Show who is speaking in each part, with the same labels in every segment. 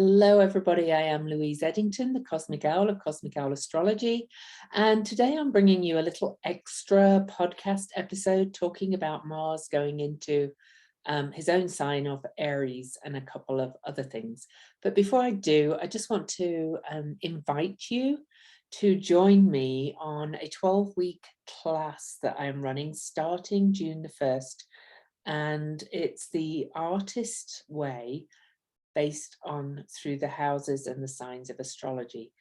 Speaker 1: Hello, everybody. I am Louise Eddington, the Cosmic Owl of Cosmic Owl Astrology. And today I'm bringing you a little extra podcast episode talking about Mars going into his own sign of Aries and a couple of other things. But before I do, I just want to invite you to join me on a 12-week class that I'm running starting June the 1st. And it's the Artist Way, based on through the houses and the signs of astrology.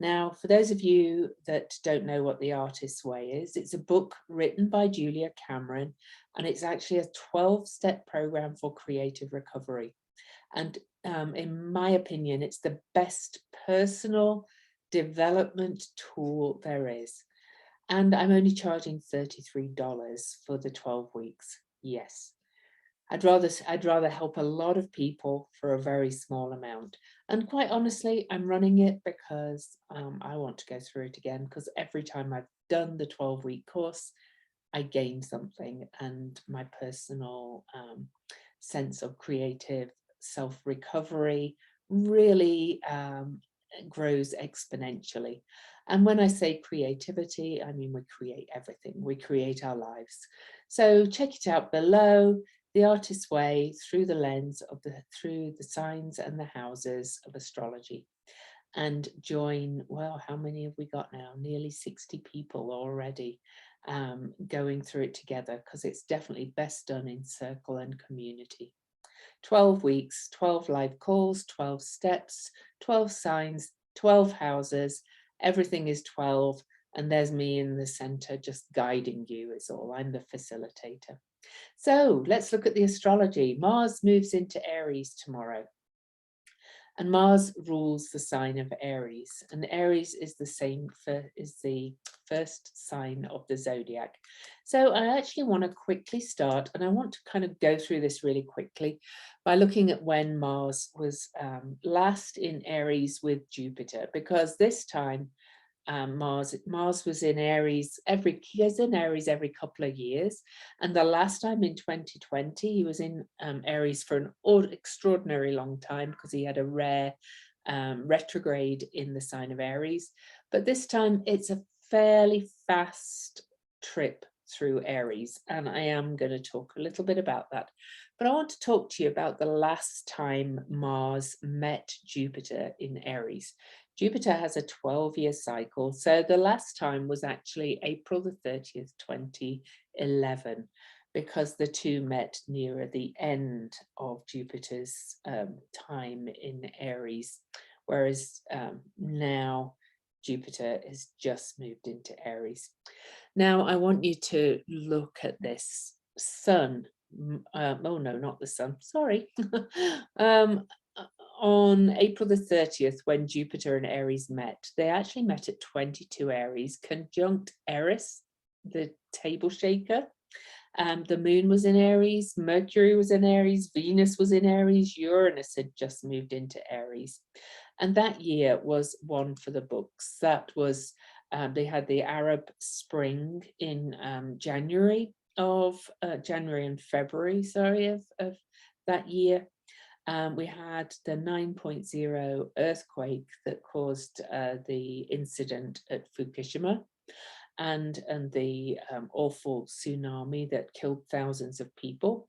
Speaker 1: Now, for those of you that don't know what the Artist's Way is, it's a book written by Julia Cameron, and it's actually a 12-step program for creative recovery. And in my opinion, it's the best personal development tool there is. And I'm only charging $33 for the 12 weeks. Yes. I'd rather help a lot of people for a very small amount. And quite honestly, I'm running it because I want to go through it again, because every time I've done the 12-week course, I gain something, and my personal sense of creative self-recovery really grows exponentially. And when I say creativity, I mean we create everything. We create our lives. So check it out below. The Artist's Way through the lens of through the signs and the houses of astrology, and join, well, how many have we got now? Nearly 60 people already going through it together, because it's definitely best done in circle and community. 12 weeks, 12 live calls, 12 steps, 12 signs, 12 houses, everything is 12, and there's me in the center just guiding you is all. I'm the facilitator. So let's look at the astrology. Mars moves into Aries tomorrow, and Mars rules the sign of Aries, and Aries is the first sign of the zodiac. So I actually want to quickly start, and I want to kind of go through this really quickly by looking at when Mars was last in Aries with Jupiter, because this time Mars was in Aries he goes in Aries every couple of years, and the last time in 2020 he was in Aries for an extraordinary long time, because he had a rare retrograde in the sign of Aries. But this time it's a fairly fast trip through Aries, and I am going to talk a little bit about that. But I want to talk to you about the last time Mars met Jupiter in Aries. Jupiter has a 12-year cycle, so the last time was actually April the 30th, 2011, because the two met nearer the end of Jupiter's time in Aries, whereas now Jupiter has just moved into Aries. Now I want you to look at this sun. Oh no, not the sun, sorry. On April the 30th, when Jupiter and Aries met, they actually met at 22 Aries, conjunct Eris, the table shaker. The moon was in Aries, Mercury was in Aries, Venus was in Aries, Uranus had just moved into Aries. And that year was one for the books. That was, they had the Arab Spring in January and February, of that year. We had the 9.0 earthquake that caused the incident at Fukushima, and the awful tsunami that killed thousands of people.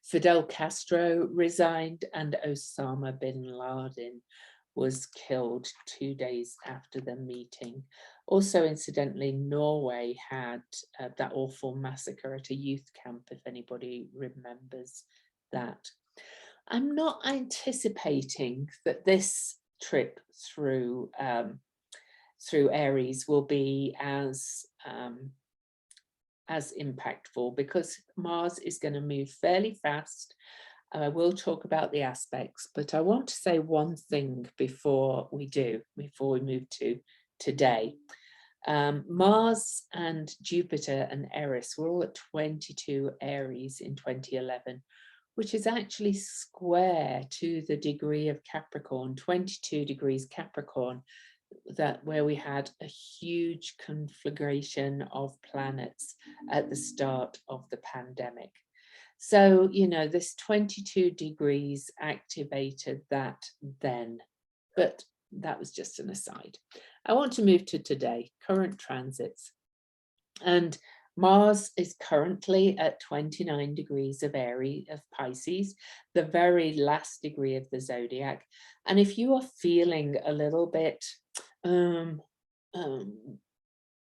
Speaker 1: Fidel Castro resigned, and Osama bin Laden was killed 2 days after the meeting. Also, incidentally, Norway had that awful massacre at a youth camp, if anybody remembers that. I'm not anticipating that this trip through Aries will be as impactful, because Mars is going to move fairly fast. I will talk about the aspects, but I want to say one thing before we move to today. Mars and Jupiter and Eris were all at 22 Aries in 2011, which is actually square to the degree of Capricorn, 22 degrees Capricorn, where we had a huge conflagration of planets at the start of the pandemic. So, you know, this 22 degrees activated that then, but that was just an aside. I want to move to today, current transits. And Mars is currently at 29 degrees of Aries, of Pisces, the very last degree of the zodiac. And if you are feeling a little bit um,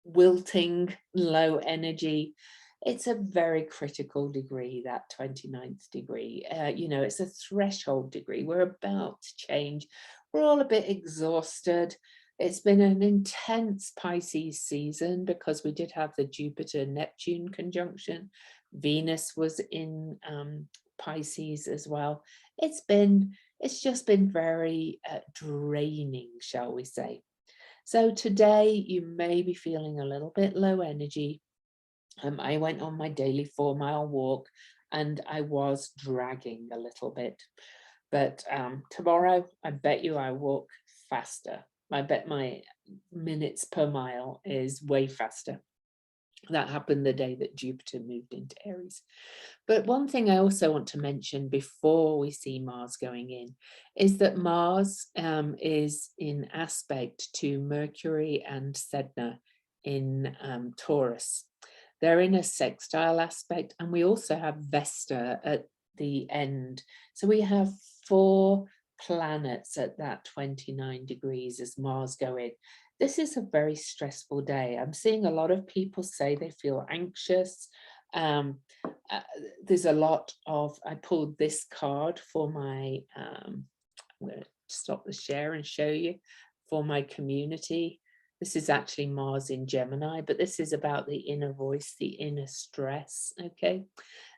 Speaker 1: wilting, low energy, it's a very critical degree, that 29th degree. You know, it's a threshold degree. We're about to change. We're all a bit exhausted. It's been an intense Pisces season because we did have the Jupiter-Neptune conjunction. Venus was in Pisces as well. It's just been very draining, shall we say. So today you may be feeling a little bit low energy. I went on my daily 4-mile walk and I was dragging a little bit. But tomorrow, I bet you I walk faster. I bet my minutes per mile is way faster. That happened the day that Jupiter moved into Aries. But one thing I also want to mention before we see Mars going in is that Mars is in aspect to Mercury and Sedna in Taurus. They're in a sextile aspect, and we also have Vesta at the end. So we have 4 planets at that 29 degrees as Mars go in. This is a very stressful day. I'm seeing a lot of people say they feel anxious. There's a lot of, I pulled this card for my, I'm going to stop the share and show you, for my community. This is actually Mars in Gemini, but this is about the inner voice, the inner stress, okay?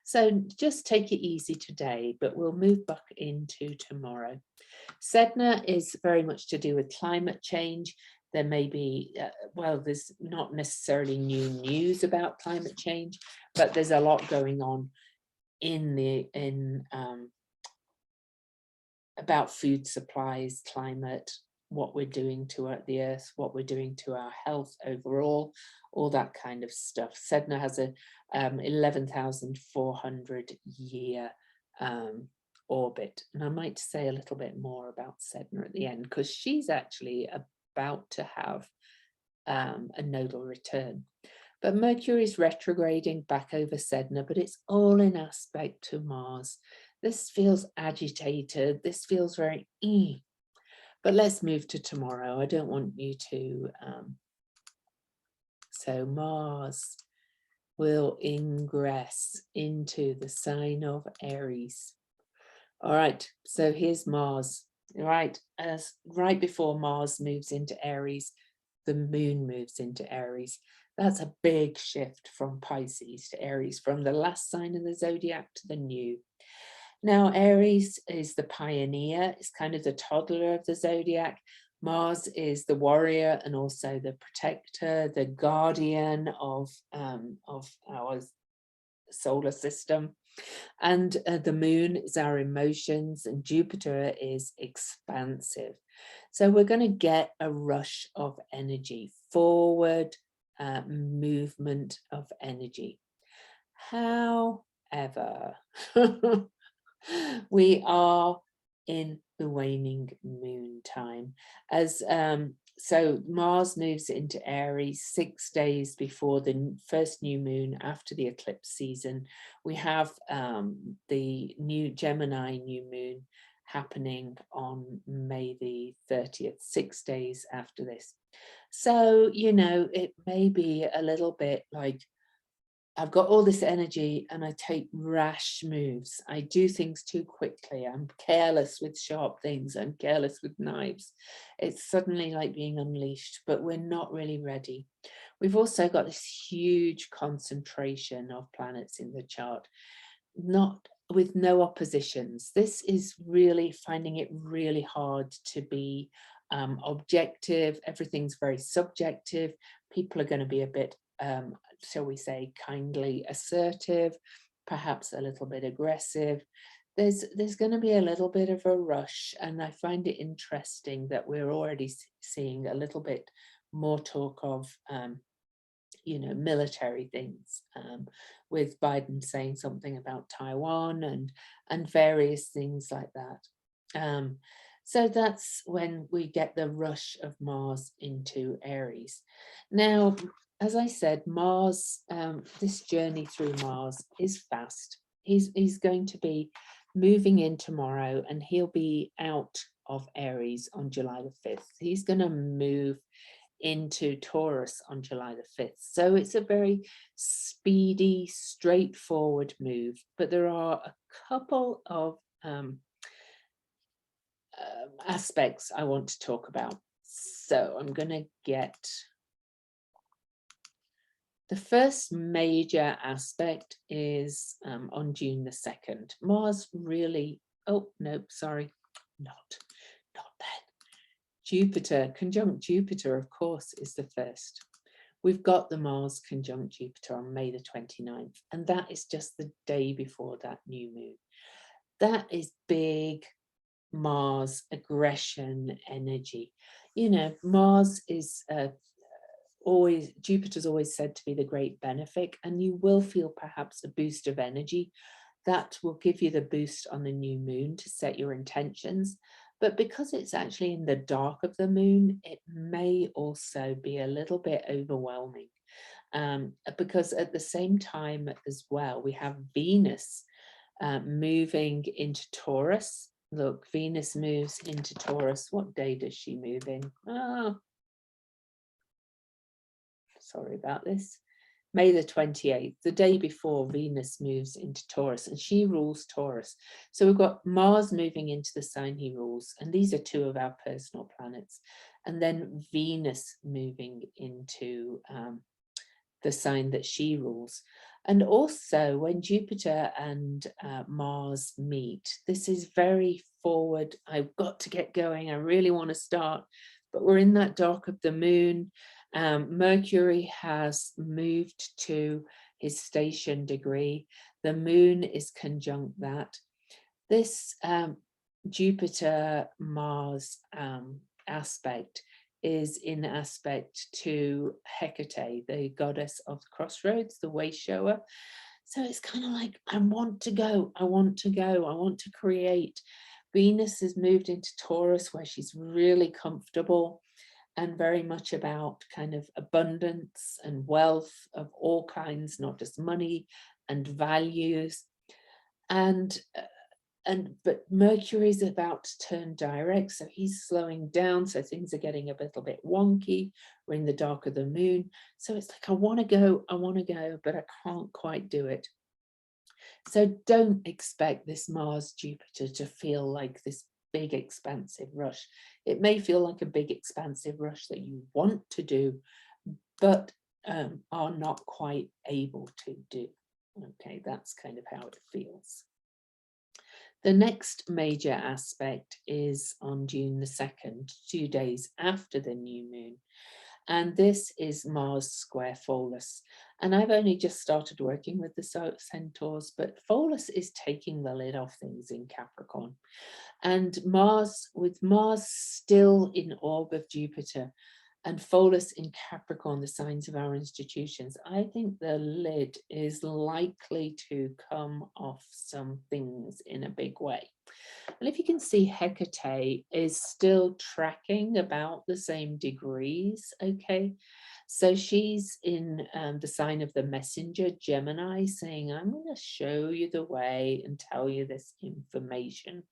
Speaker 1: So just take it easy today, but we'll move back into tomorrow. Sedna is very much to do with climate change. There may be, well, there's not necessarily new news about climate change, but there's a lot going on about food supplies, climate, what we're doing to the earth, what we're doing to our health overall, all that kind of stuff. Sedna has a 11,400 year orbit. And I might say a little bit more about Sedna at the end, because she's actually about to have a nodal return. But Mercury is retrograding back over Sedna, but it's all in aspect to Mars. This feels agitated. This feels very But let's move to tomorrow. I don't want you to. So Mars will ingress into the sign of Aries. All right, so here's Mars. Right, right before Mars moves into Aries, the moon moves into Aries. That's a big shift from Pisces to Aries, from the last sign of the zodiac to the new. Now, Aries is the pioneer, it's kind of the toddler of the zodiac. Mars is the warrior and also the protector, the guardian of our solar system. And the moon is our emotions, and Jupiter is expansive. So we're going to get a rush of energy, forward movement of energy. However, we are in the waning moon time, as so Mars moves into Aries 6 days before the first new moon after the eclipse season. We have the new Gemini new moon happening on May the 30th, 6 days after this. So, you know, it may be a little bit like, I've got all this energy and I take rash moves. I do things too quickly. I'm careless with sharp things. I'm careless with knives. It's suddenly like being unleashed, but we're not really ready. We've also got this huge concentration of planets in the chart, not with no oppositions. This is really finding it really hard to be objective. Everything's very subjective. People are going to be a bit shall we say, kindly assertive, perhaps a little bit aggressive. There's going to be a little bit of a rush, and I find it interesting that we're already seeing a little bit more talk of, you know, military things, with Biden saying something about Taiwan and various things like that. So that's when we get the rush of Mars into Aries. Now, as I said, Mars, this journey through Mars is fast. He's going to be moving in tomorrow, and he'll be out of Aries on July the 5th. He's going to move into Taurus on July the 5th. So it's a very speedy, straightforward move. But there are a couple of aspects I want to talk about. So I'm going to get the first major aspect is on June the 2nd. Mars really, oh, no, sorry, not that. Jupiter, conjunct Jupiter, of course, is the first. We've got the Mars conjunct Jupiter on May the 29th, and that is just the day before that new moon. That is big Mars aggression energy. You know, Mars is always, Jupiter's always said to be the great benefic, and you will feel perhaps a boost of energy that will give you the boost on the new moon to set your intentions. But because it's actually in the dark of the moon, it may also be a little bit overwhelming, because at the same time as well, we have Venus moving into Taurus. Look, Venus moves into Taurus. What day does she move in? Oh, sorry about this. May the 28th, the day before Venus moves into Taurus, and she rules Taurus. So we've got Mars moving into the sign he rules, and these are two of our personal planets. And then Venus moving into the sign that she rules. And also when Jupiter and Mars meet, this is very forward. I've got to get going. I really want to start, but we're in that dark of the moon. Mercury has moved to his station degree. The moon is conjunct that. This Jupiter-Mars aspect is in aspect to Hecate, the goddess of the crossroads, the way shower. So it's kind of like, I want to go, I want to go, I want to create. Venus has moved into Taurus, where she's really comfortable and very much about kind of abundance and wealth of all kinds, not just money and values. But Mercury's about to turn direct, so he's slowing down, so things are getting a little bit wonky. We're in the dark of the moon, so it's like, I want to go, but I can't quite do it. So don't expect this Mars Jupiter to feel like this big expansive rush. It may feel like a big expansive rush that you want to do, but are not quite able to do. Okay, that's kind of how it feels. The next major aspect is on June the 2nd, 2 days after the new moon. And this is Mars square Pholus. And I've only just started working with the centaurs, but Pholus is taking the lid off things in Capricorn. And Mars, with Mars still in orb of Jupiter, and Pholus in Capricorn, the signs of our institutions, I think the lid is likely to come off some things in a big way. And if you can see, Hecate is still tracking about the same degrees, okay? So she's in the sign of the messenger, Gemini, saying, I'm going to show you the way and tell you this information.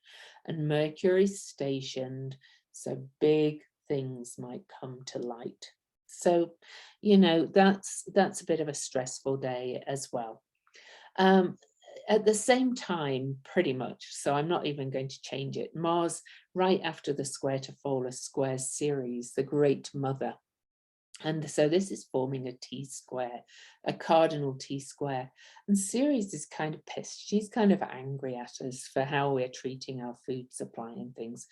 Speaker 1: And Mercury's stationed, so big things might come to light. So, you know, that's a bit of a stressful day as well. At the same time, pretty much, so I'm not even going to change it, Mars, right after the square to Pholus, squares Ceres, the great mother. And so this is forming a T-square, a cardinal T-square. And Ceres is kind of pissed. She's kind of angry at us for how we're treating our food supply and things.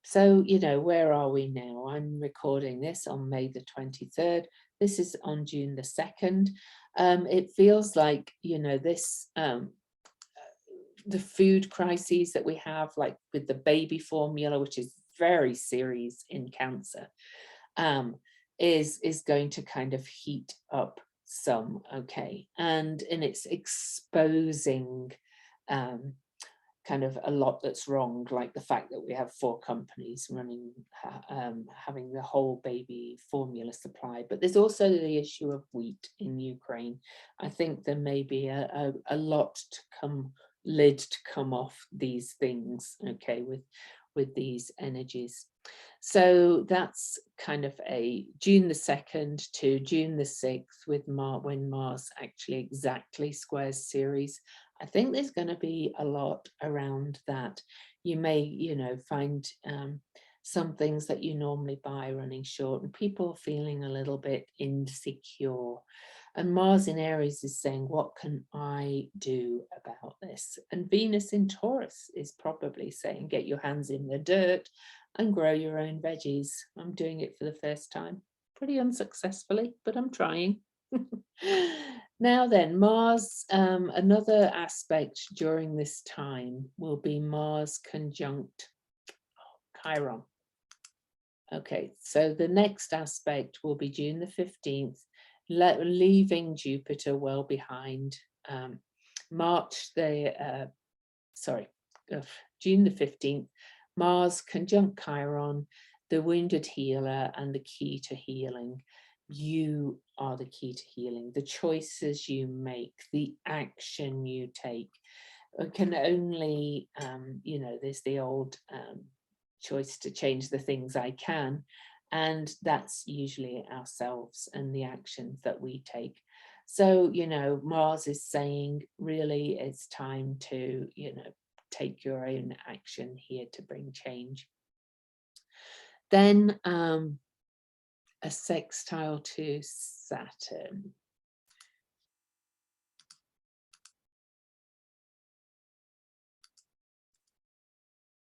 Speaker 1: So, you know, where are we now? I'm recording this on May the 23rd. This is on June the 2nd. It feels like, you know, this, the food crises that we have, like with the baby formula, which is very serious in Cancer, is going to kind of heat up some, okay, and it's exposing kind of a lot that's wrong, like the fact that we have 4 companies running, having the whole baby formula supply. But there's also the issue of wheat in Ukraine. I think there may be a lot to come, lid to come off these things, okay, with these energies. So that's kind of a June the 2nd to June the 6th with when Mars actually exactly squares Ceres. I think there's going to be a lot around that. You may, find some things that you normally buy running short, and people feeling a little bit insecure. And Mars in Aries is saying, what can I do about this? And Venus in Taurus is probably saying, get your hands in the dirt and grow your own veggies. I'm doing it for the first time, pretty unsuccessfully, but I'm trying. Now then, Mars, another aspect during this time will be Mars conjunct Chiron. Okay, so the next aspect will be June the 15th, leaving Jupiter well behind. June the 15th, Mars conjunct Chiron, the wounded healer and the key to healing. You are the key to healing. The choices you make, the action you take, can only, there's the old choice to change the things I can, and that's usually ourselves and the actions that we take. So, Mars is saying, really, it's time to, take your own action here to bring change. Then a sextile to Saturn.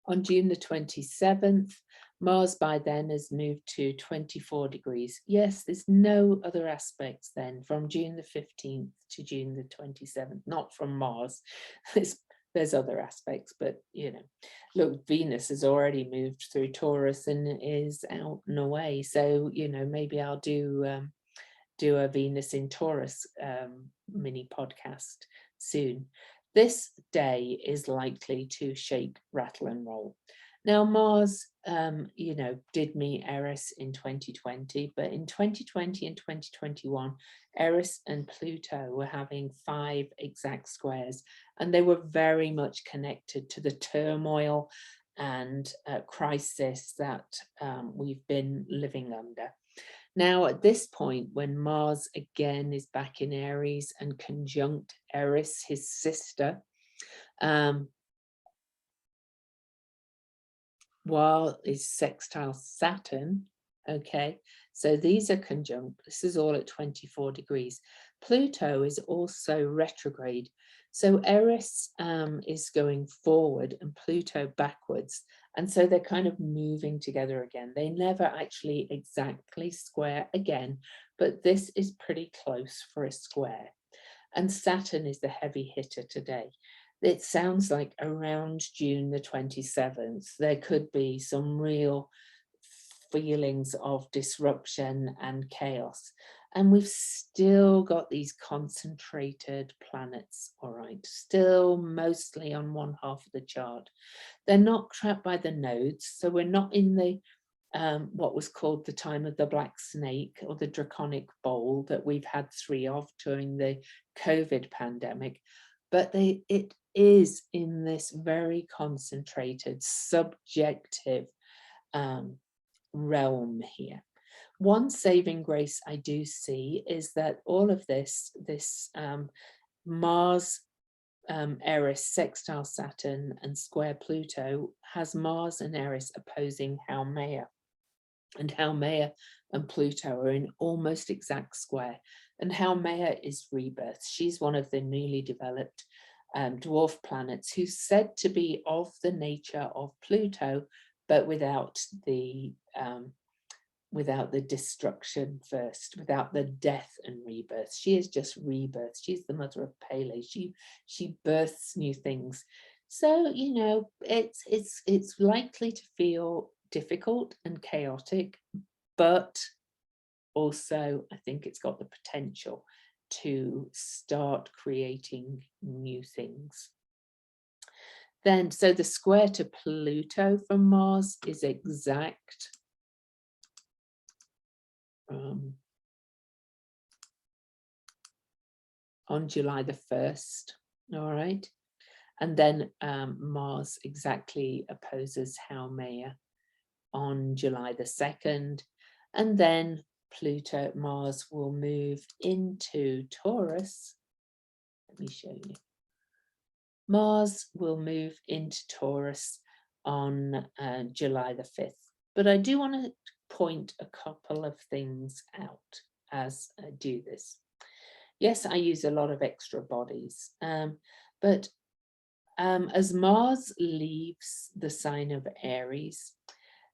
Speaker 1: On June the 27th, Mars by then has moved to 24 degrees. Yes, there's no other aspects then from June the 15th to June the 27th, not from Mars. There's other aspects, but look, Venus has already moved through Taurus and is out and away. So, maybe I'll do a Venus in Taurus mini podcast soon. This day is likely to shake, rattle and roll. Now, Mars, did meet Aries in 2020, but in 2020 and 2021, Aries and Pluto were having 5 exact squares, and they were very much connected to the turmoil and crisis that we've been living under. Now, at this point, when Mars again is back in Aries and conjunct Eris, his sister, while is sextile Saturn, okay, so these are conjunct. This is all at 24 degrees. Pluto is also retrograde. So Eris is going forward and Pluto backwards. And so they're kind of moving together again. They never actually exactly square again, but this is pretty close for a square. And Saturn is the heavy hitter today. It sounds like around June the 27th, there could be some real feelings of disruption and chaos. And we've still got these concentrated planets, all right, still mostly on one half of the chart. They're not trapped by the nodes, so we're not in the what was called the time of the black snake or the draconic bowl that we've had 3 of during the COVID pandemic, but it is in this very concentrated, subjective realm here. One saving grace I do see is that all of this Mars, Eris, sextile Saturn and square Pluto has Mars and Eris opposing Haumea. And Haumea and Pluto are in almost exact square. And Haumea is rebirth. She's one of the newly developed dwarf planets who's said to be of the nature of Pluto, but without the destruction first, without the death and rebirth. She is just rebirth. She's the mother of Pele. She births new things. So, it's likely to feel difficult and chaotic, but also I think it's got the potential to start creating new things. Then, so the square to Pluto from Mars is exact. On July the 1st, all right? And then Mars exactly opposes Haumea on July the 2nd. And then Pluto, Mars will move into Taurus. Let me show you. Mars will move into Taurus on July the 5th. But I do want to point a couple of things out as I do this. Yes, I use a lot of extra bodies, but as Mars leaves the sign of Aries,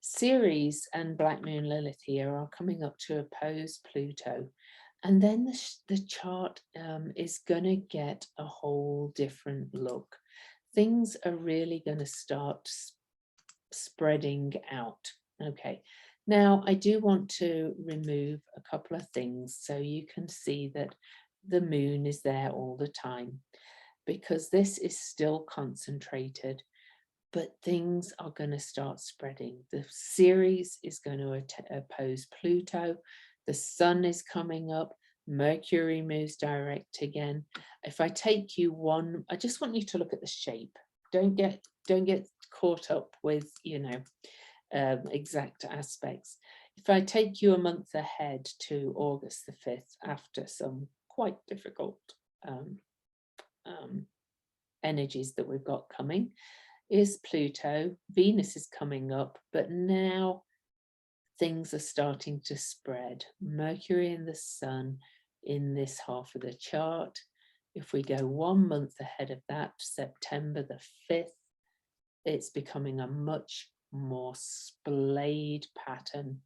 Speaker 1: Ceres and Black Moon Lilith here are coming up to oppose Pluto. And then the chart is going to get a whole different look. Things are really going to start spreading out. Okay, now I do want to remove a couple of things so you can see that the moon is there all the time, because this is still concentrated, but things are going to start spreading. The Ceres is going to oppose Pluto. The sun is coming up. Mercury moves direct again. If I take you one, I just want you to look at the shape. Don't get caught up with, you know, exact aspects. If I take you a month ahead to August the 5th, after some quite difficult energies that we've got coming, is Pluto. Venus is coming up, but now things are starting to spread. Mercury and the sun in this half of the chart. If we go 1 month ahead of that, September the 5th, it's becoming a much more splayed pattern.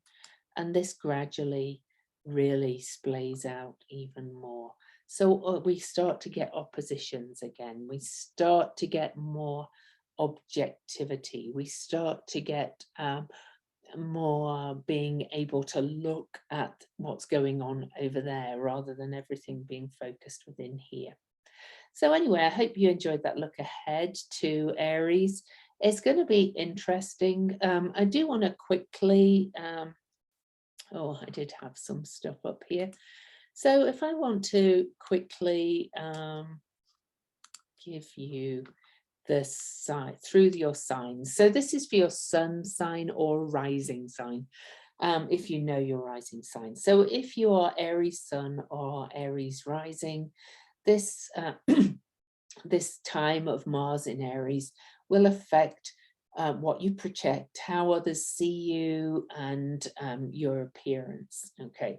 Speaker 1: And this gradually really splays out even more. So we start to get oppositions again. We start to get more objectivity. We start to get more being able to look at what's going on over there rather than everything being focused within here. So anyway, I hope you enjoyed that look ahead to Aries. It's going to be interesting. I do want to quickly, oh, I did have some stuff up here. So if I want to quickly give you the sign through your signs. So this is for your sun sign or rising sign, if you know your rising sign. So if you are Aries sun or Aries rising, this this time of Mars in Aries will affect what you project, how others see you, and your appearance. Okay,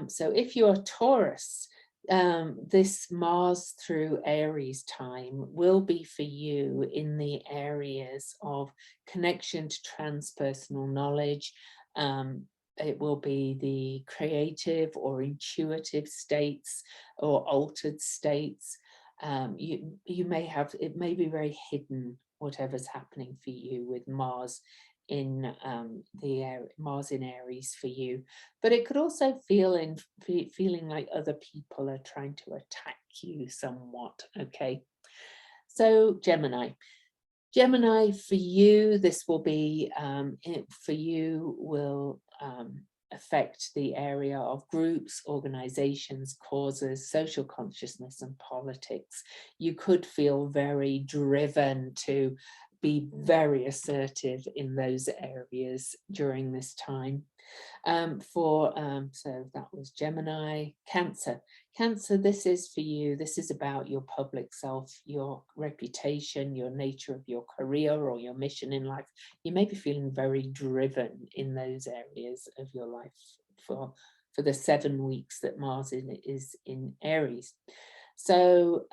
Speaker 1: so if you're Taurus, this Mars through Aries time will be for you in the areas of connection to transpersonal knowledge. It will be the creative or intuitive states or altered states. You may have, it may be very hidden, whatever's happening for you with Mars in Mars in Aries for you, but it could also feeling like other people are trying to attack you somewhat. Okay, so Gemini, for you, this will be for you will affect the area of groups, organizations, causes, social consciousness, and politics. You could feel very driven to be very assertive in those areas during this time. So that was Gemini. Cancer, this is for you. This is about your public self, your reputation, your nature of your career or your mission in life. You may be feeling very driven in those areas of your life for the 7 weeks that Mars is in Aries. So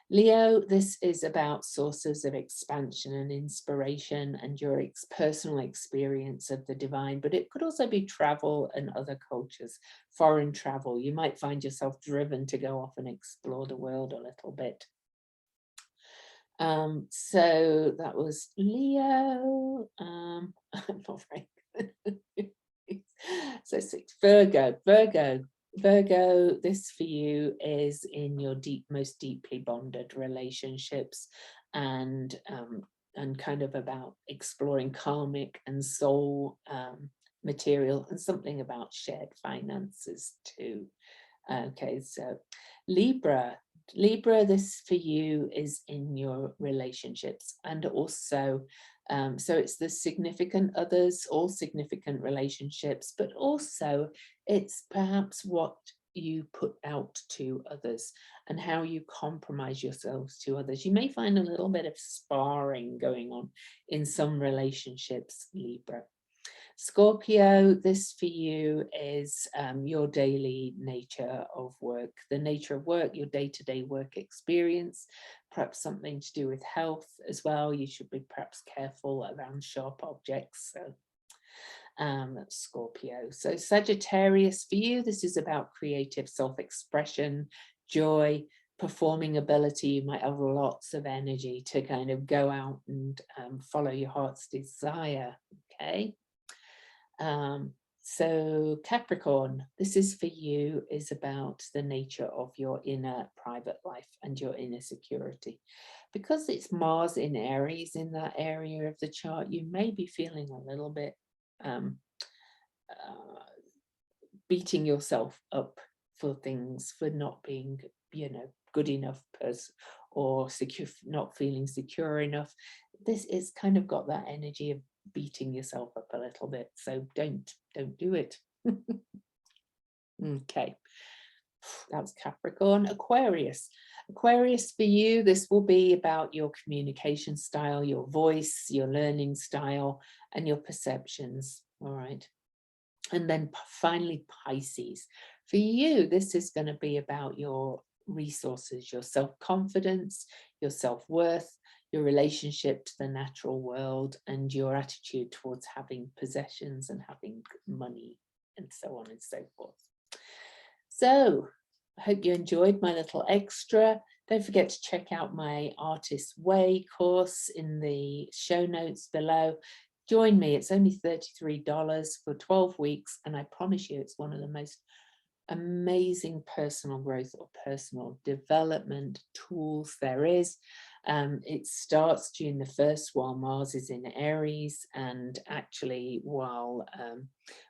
Speaker 1: Leo, this is about sources of expansion and inspiration and your personal experience of the divine, but it could also be travel and other cultures, foreign travel. You might find yourself driven to go off and explore the world a little bit. So that was Leo. I'm not very good. So 6, Virgo. Virgo, this for you is in your most deeply bonded relationships, and kind of about exploring karmic and soul material, and something about shared finances too. Okay, so Libra. Libra, this for you is in your relationships, and also, so it's the significant others, all significant relationships, but also it's perhaps what you put out to others and how you compromise yourselves to others. You may find a little bit of sparring going on in some relationships, Libra. Scorpio, this for you is your daily nature of work, the nature of work, your day-to-day work experience, perhaps something to do with health as well. You should be perhaps careful around sharp objects. So that's Scorpio. So Sagittarius, for you, this is about creative self-expression, joy, performing ability. You might have lots of energy to kind of go out and follow your heart's desire. Okay. So Capricorn, this is for you, is about the nature of your inner private life and your inner security. Because it's Mars in Aries in that area of the chart, you may be feeling a little bit beating yourself up for things, for not being, good enough person, or secure, not feeling secure enough. This is kind of got that energy of beating yourself up a little bit, so don't do it. Okay, that's Capricorn. Aquarius, for you, this will be about your communication style, your voice, your learning style, and your perceptions. All right. And then finally, Pisces. For you, this is going to be about your resources, your self-confidence, your self-worth, your relationship to the natural world, and your attitude towards having possessions and having money, and so on and so forth. So I hope you enjoyed my little extra. Don't forget to check out my Artist's Way course in the show notes below. Join me. It's only $33 for 12 weeks, and I promise you it's one of the most amazing personal growth or personal development tools there is. It starts June the 1st while Mars is in Aries, and actually while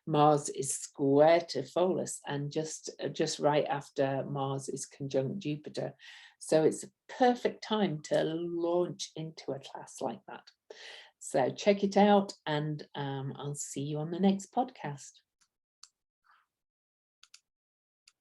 Speaker 1: Mars is square to Pholus, and just right after Mars is conjunct Jupiter. So it's a perfect time to launch into a class like that. So check it out, and I'll see you on the next podcast.